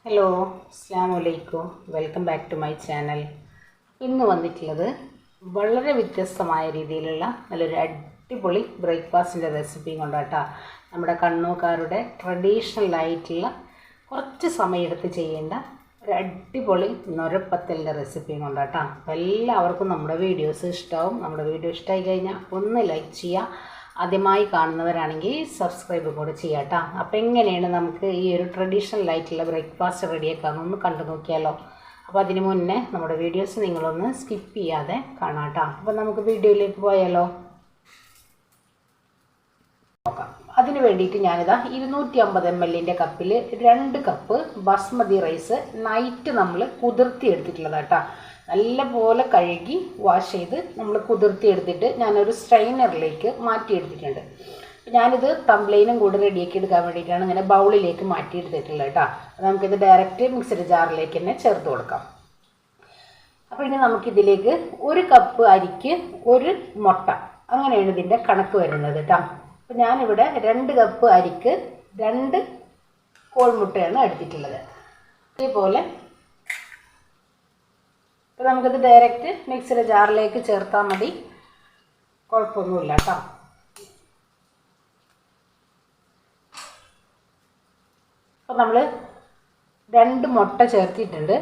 Hello, അസ്സലാമു അലൈക്കും. Welcome back to my channel. ഇന്ന് വന്നിട്ടുള്ളത് വളരെ വ്യത്യസ്തമായ രീതിയിലുള്ള നല്ലൊരു അടിപൊളി ബ്രേക്ക്ഫാസ്റ്റിൻ്റെ റെസിപ്പിയും കൊണ്ടാട്ടാ. നമ്മുടെ കണ്ണൂക്കാരുടെ ട്രഡീഷണൽ ആയിട്ടുള്ള കുറച്ച് സമയമെടുത്ത് ചെയ്യേണ്ട ഒരു അടിപൊളി നൊരപ്പത്തലിൻ്റെ റെസിപ്പിയും കൊണ്ടാട്ടാ. അപ്പോൾ എല്ലാവർക്കും നമ്മുടെ വീഡിയോസ് ഇഷ്ടമാവും. നമ്മുടെ വീഡിയോ ഇഷ്ടമായി കഴിഞ്ഞാൽ ഒന്ന് ലൈക്ക് ചെയ്യുക. ആദ്യമായി കാണുന്നവരാണെങ്കിൽ സബ്സ്ക്രൈബ് കൂടെ ചെയ്യാം കേട്ടോ. അപ്പോൾ എങ്ങനെയാണ് നമുക്ക് ഈ ഒരു ട്രഡീഷണൽ ആയിട്ടുള്ള ബ്രേക്ക്ഫാസ്റ്റ് റെഡിയാക്കാമെന്നൊന്ന് കണ്ടു നോക്കിയാലോ. അപ്പോൾ അതിന് മുന്നേ നമ്മുടെ വീഡിയോസ് നിങ്ങളൊന്ന് സ്കിപ്പ് ചെയ്യാതെ കാണാം കേട്ടോ. അപ്പോൾ നമുക്ക് വീഡിയോയിലേക്ക് പോയാലോ. നോക്കാം. അതിന് വേണ്ടിയിട്ട് ഞാനിതാ 250 ml കപ്പിൽ 2 കപ്പ് ബസ്മതി റൈസ് നൈറ്റ് നമ്മൾ കുതിർത്തി എടുത്തിട്ടുള്ളതാണ് കേട്ടോ. നല്ലപോലെ കഴുകി വാഷ് ചെയ്ത് നമ്മൾ കുതിർത്തി എടുത്തിട്ട് ഞാനൊരു സ്ട്രെയിനറിലേക്ക് മാറ്റിയെടുത്തിട്ടുണ്ട്. ഞാനിത് തംബ്ലൈനും കൂടി റെഡിയാക്കി എടുക്കാൻ വേണ്ടിയിട്ടാണ് ഇങ്ങനെ ബൗളിലേക്ക് മാറ്റിയെടുത്തിട്ടുള്ളത് കേട്ടോ. നമുക്കിത് ഡയറക്റ്റ് മിക്സഡ് ജാറിലേക്ക് തന്നെ ചേർത്ത് കൊടുക്കാം. അപ്പോൾ ഇനി നമുക്കിതിലേക്ക് 1 കപ്പ് അരിക്ക് 1 മുട്ട, അങ്ങനെയാണ് ഇതിൻ്റെ കണക്ക് വരുന്നത് കേട്ടോ. അപ്പോൾ ഞാനിവിടെ 2 കപ്പ് അരിക്ക് 2 കോഴിമുട്ടയാണ് എടുത്തിട്ടുള്ളത്. അതേപോലെ അപ്പോൾ നമുക്കിത് ഡയറക്റ്റ് മിക്സിയുടെ ജാറിലേക്ക് ചേർത്താൽ മതി, കുഴപ്പമൊന്നുമില്ല കേട്ടോ. അപ്പോൾ നമ്മൾ 2 മുട്ട ചേർത്തിട്ടുണ്ട്.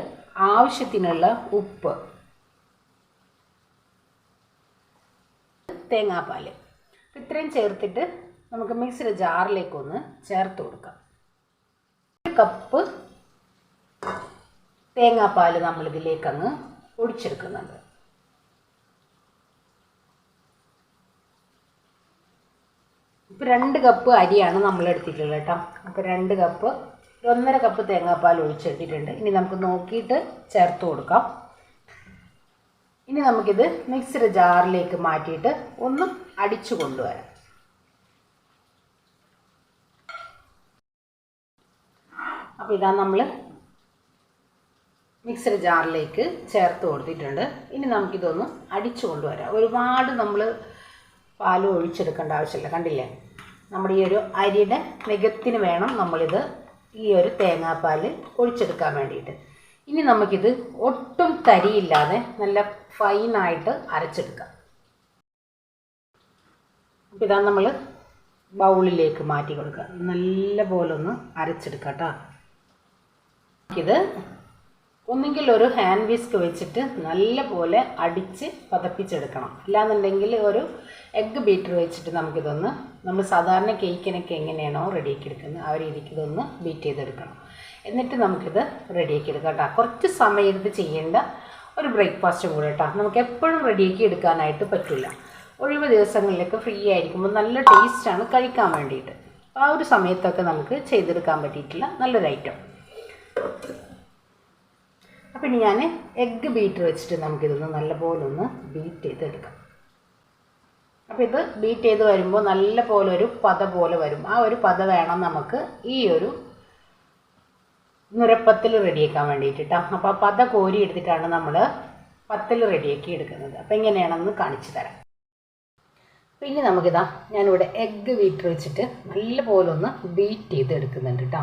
ആവശ്യത്തിനുള്ള ഉപ്പ്, തേങ്ങാപ്പാൽ, ഇത്രയും ചേർത്തിട്ട് നമുക്ക് മിക്സിയുടെ ജാറിലേക്കൊന്ന് ചേർത്ത് കൊടുക്കാം. 1 കപ്പ് തേങ്ങാപ്പാൽ നമ്മളിതിലേക്കങ്ങ് ഒഴിച്ചെടുക്കുന്നുണ്ട്. ഇപ്പോൾ 2 കപ്പ് അരിയാണ് നമ്മൾ എടുത്തിട്ടുള്ളത് കേട്ടോ. അപ്പോൾ 2 കപ്പ് 1.5 കപ്പ് തേങ്ങാപ്പാൽ ഒഴിച്ചെടുത്തിട്ടുണ്ട്. ഇനി നമുക്ക് നോക്കിയിട്ട് ചേർത്ത് കൊടുക്കാം. ഇനി നമുക്കിത് മിക്സിയുടെ ജാറിലേക്ക് മാറ്റിയിട്ട് ഒന്ന് അടിച്ചു കൊണ്ടുവരാം. അപ്പോൾ ഇതാ നമ്മൾ മിക്സഡ് ജാറിലേക്ക് ചേർത്ത് കൊടുത്തിട്ടുണ്ട്. ഇനി നമുക്കിതൊന്ന് അടിച്ചു കൊണ്ടുവരാം. ഒരുപാട് നമ്മൾ പാൽ ഒഴിച്ചെടുക്കേണ്ട ആവശ്യമില്ല. കണ്ടില്ലേ, നമ്മുടെ ഈ ഒരു അരിയുടെ മികത്തിന് വേണം നമ്മളിത് ഈ ഒരു തേങ്ങാപ്പാൽ ഒഴിച്ചെടുക്കാൻ വേണ്ടിയിട്ട്. ഇനി നമുക്കിത് ഒട്ടും തരിയില്ലാതെ നല്ല ഫൈനായിട്ട് അരച്ചെടുക്കാം. അപ്പോൾ ഇതാ നമ്മൾ ബൗളിലേക്ക് മാറ്റി കൊടുക്കുക. നല്ല പോലെ ഒന്ന് അരച്ചെടുക്കാം കേട്ടോ. ഇത് ഒന്നെങ്കിൽ ഒരു ഹാൻഡ് വിസ്ക് വെച്ചിട്ട് നല്ല പോലെ അടിച്ച് പതപ്പിച്ചെടുക്കണം. അല്ലാന്നുണ്ടെങ്കിൽ ഒരു എഗ്ഗ് ബീറ്റർ വെച്ചിട്ട് നമുക്കിതൊന്ന്, നമ്മൾ സാധാരണ കേക്കിനൊക്കെ എങ്ങനെയാണോ റെഡിയാക്കി എടുക്കുന്നത് ആ രീതിക്ക് ഇതൊന്ന് ബീറ്റ് ചെയ്തെടുക്കണം. എന്നിട്ട് നമുക്കിത് റെഡിയാക്കി എടുക്കാം കേട്ടോ. കുറച്ച് സമയം എടുത്ത് ചെയ്യേണ്ട ഒരു ബ്രേക്ക്ഫാസ്റ്റും കൂടെ കേട്ടോ. നമുക്ക് എപ്പോഴും റെഡിയാക്കി എടുക്കാനായിട്ട് പറ്റില്ല. ഒഴിവ് ദിവസങ്ങളിലൊക്കെ ഫ്രീ ആയിരിക്കുമ്പോൾ നല്ല ടേസ്റ്റാണ് കഴിക്കാൻ വേണ്ടിയിട്ട്. ആ ഒരു സമയത്തൊക്കെ നമുക്ക് ചെയ്തെടുക്കാൻ പറ്റിയിട്ടില്ല നല്ലൊരു ഐറ്റം. അപ്പോൾ ഇനി ഞാൻ എഗ്ഗ് ബീറ്റർ വെച്ചിട്ട് നമുക്കിതൊന്ന് നല്ലപോലെ ഒന്ന് ബീറ്റ് ചെയ്തെടുക്കാം. അപ്പോൾ ഇത് ബീറ്റ് ചെയ്ത് വരുമ്പോൾ നല്ല പോലെ ഒരു പത പോലെ വരും. ആ ഒരു പത വേണം നമുക്ക് ഈ ഒരു നുരപ്പത്തിൽ റെഡിയാക്കാൻ വേണ്ടിയിട്ടാ. അപ്പോൾ ആ പത കോരി എടുത്തിട്ടാണ് നമ്മൾ പത്തൽ റെഡിയാക്കി എടുക്കുന്നത്. അപ്പോൾ എങ്ങനെയാണെന്ന് കാണിച്ചു തരാം. അപ്പോൾ ഇനി നമുക്കിതാ ഞാനിവിടെ എഗ്ഗ് ബീറ്റർ വെച്ചിട്ട് നല്ല പോലെ ഒന്ന് ബീറ്റ് ചെയ്ത് എടുക്കുന്നുണ്ട് കേട്ടോ.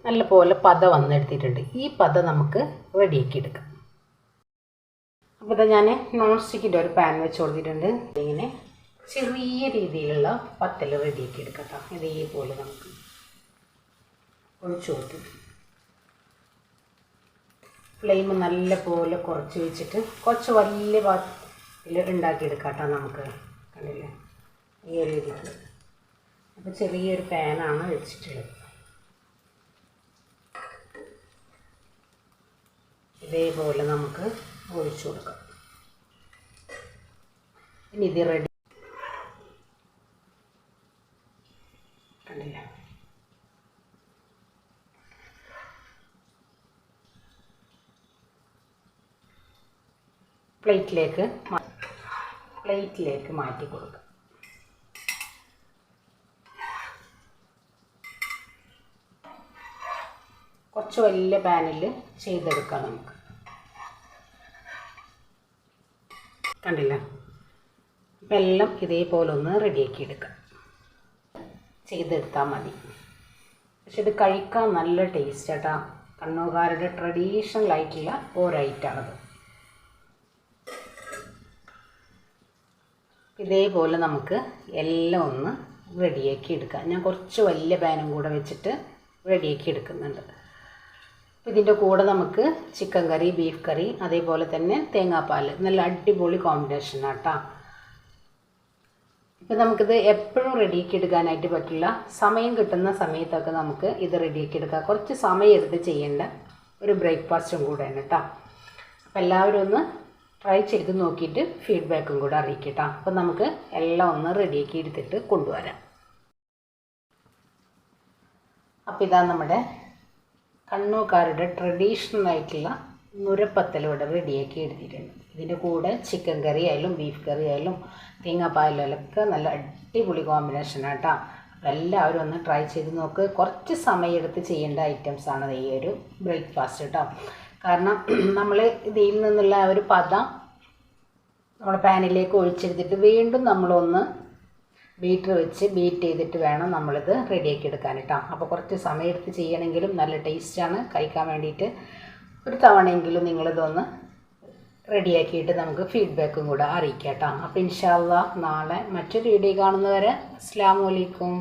നല്ല പോലെ പത വന്നെടുത്തിട്ടുണ്ട്. ഈ പത നമുക്ക് റെഡിയാക്കി എടുക്കാം. അപ്പോൾ ഇതാ ഞാൻ നോൺ സ്റ്റിക്കിൻ്റെ ഒരു പാൻ വെച്ച് കൊടുത്തിട്ടുണ്ട്. ഇങ്ങനെ ചെറിയ രീതിയിലുള്ള പത്തൽ റെഡിയാക്കി എടുക്കാം. ഇതേപോലെ നമുക്ക് ഒഴിച്ചു കൊടുത്തു. ഫ്ലെയിം നല്ല പോലെ കുറച്ച് വെച്ചിട്ട് കുറച്ച് വലിയ പാത്രത്തിൽ ഉണ്ടാക്കിയെടുക്കാം കേട്ടോ. നമുക്ക് കണ്ടില്ലേ ഈ ഒരു രീതിയിൽ. അപ്പോൾ ചെറിയൊരു പാനാണ് വെച്ചിട്ടുള്ളത്. ഇതേപോലെ നമുക്ക് ഒഴിച്ചു കൊടുക്കാം. ഇനി ഇത് റെഡി കണ്ടില്ല. പ്ലേറ്റിലേക്ക് മാറ്റി കൊടുക്കാം. കുറച്ച് വലിയ പാനിൽ ചെയ്തെടുക്കാം നമുക്ക്. കണ്ടില്ല? അപ്പം എല്ലാം ഇതേപോലെ ഒന്ന് റെഡിയാക്കി എടുക്കാം, ചെയ്തെടുത്താൽ മതി. പക്ഷെ ഇത് കഴിക്കാൻ നല്ല ടേസ്റ്റ് കേട്ടോ. കണ്ണൂർക്കാരുടെ ട്രഡീഷണൽ ആയിട്ടുള്ള ഒരു ഐറ്റമാണത്. ഇതേപോലെ നമുക്ക് എല്ലാം ഒന്ന് റെഡിയാക്കി എടുക്കാം. ഞാൻ കുറച്ച് വലിയ പാനും കൂടെ വെച്ചിട്ട് റെഡിയാക്കി എടുക്കുന്നുണ്ട്. ഇതിൻ്റെ കൂടെ നമുക്ക് ചിക്കൻ കറി, ബീഫ് കറി, അതേപോലെ തന്നെ തേങ്ങാപ്പാൽ, നല്ല അടിപൊളി കോമ്പിനേഷനാണ് കേട്ടോ. ഇപ്പം നമുക്കിത് എപ്പോഴും റെഡിയാക്കി എടുക്കാനായിട്ട് പറ്റില്ല. സമയം കിട്ടുന്ന സമയത്തൊക്കെ നമുക്ക് ഇത് റെഡിയാക്കി എടുക്കാം. കുറച്ച് സമയം എടുത്ത് ചെയ്യേണ്ട ഒരു ബ്രേക്ക്ഫാസ്റ്റും കൂടെയാണ് കേട്ടോ. അപ്പം എല്ലാവരും ഒന്ന് ട്രൈ ചെയ്ത് നോക്കിയിട്ട് ഫീഡ്ബാക്കും കൂടെ അറിയിക്കട്ടോ. അപ്പം നമുക്ക് എല്ലാം ഒന്ന് റെഡിയാക്കി എടുത്തിട്ട് കൊണ്ടുവരാം. അപ്പോൾ ഇതാ നമ്മുടെ കണ്ണൂർക്കാരുടെ ട്രഡീഷണൽ ആയിട്ടുള്ള നുരപ്പത്തൽ ഇവിടെ റെഡിയാക്കി എടുത്തിട്ടുണ്ട്. ഇതിൻ്റെ കൂടെ ചിക്കൻ കറി ആയാലും ബീഫ് കറി ആയാലും തേങ്ങാപ്പാലും ഒക്കെ നല്ല അടിപൊളി കോമ്പിനേഷനാണ് കേട്ടോ. അപ്പോൾ എല്ലാവരും ഒന്ന് ട്രൈ ചെയ്ത് നോക്ക്. കുറച്ച് സമയം എടുത്ത് ചെയ്യേണ്ട ഐറ്റംസാണ് ഈ ഒരു ബ്രേക്ക്ഫാസ്റ്റ് കേട്ടോ. കാരണം നമ്മൾ ഇതിൽ നിന്നുള്ള ഒരു പദം നമ്മുടെ പാനിലേക്ക് ഒഴിച്ചെടുത്തിട്ട് വീണ്ടും നമ്മളൊന്ന് ബീറ്റർ വെച്ച് ബീറ്റ് ചെയ്തിട്ട് വേണം നമ്മളിത് റെഡിയാക്കി എടുക്കാൻ കേട്ടോ. അപ്പോൾ കുറച്ച് സമയം എടുത്ത് ചെയ്യണമെങ്കിലും നല്ല ടേസ്റ്റാണ് കഴിക്കാൻ വേണ്ടിയിട്ട്. ഒരു തവണയെങ്കിലും നിങ്ങളിതൊന്ന് റെഡിയാക്കിയിട്ട് നമുക്ക് ഫീഡ്ബാക്കും കൂടെ അറിയിക്കാം കേട്ടോ. അപ്പോൾ ഇൻഷാ അല്ലാഹ് നാളെ മറ്റൊരു വീഡിയോ കാണുന്നവരെ അസ്സലാമു അലൈക്കും.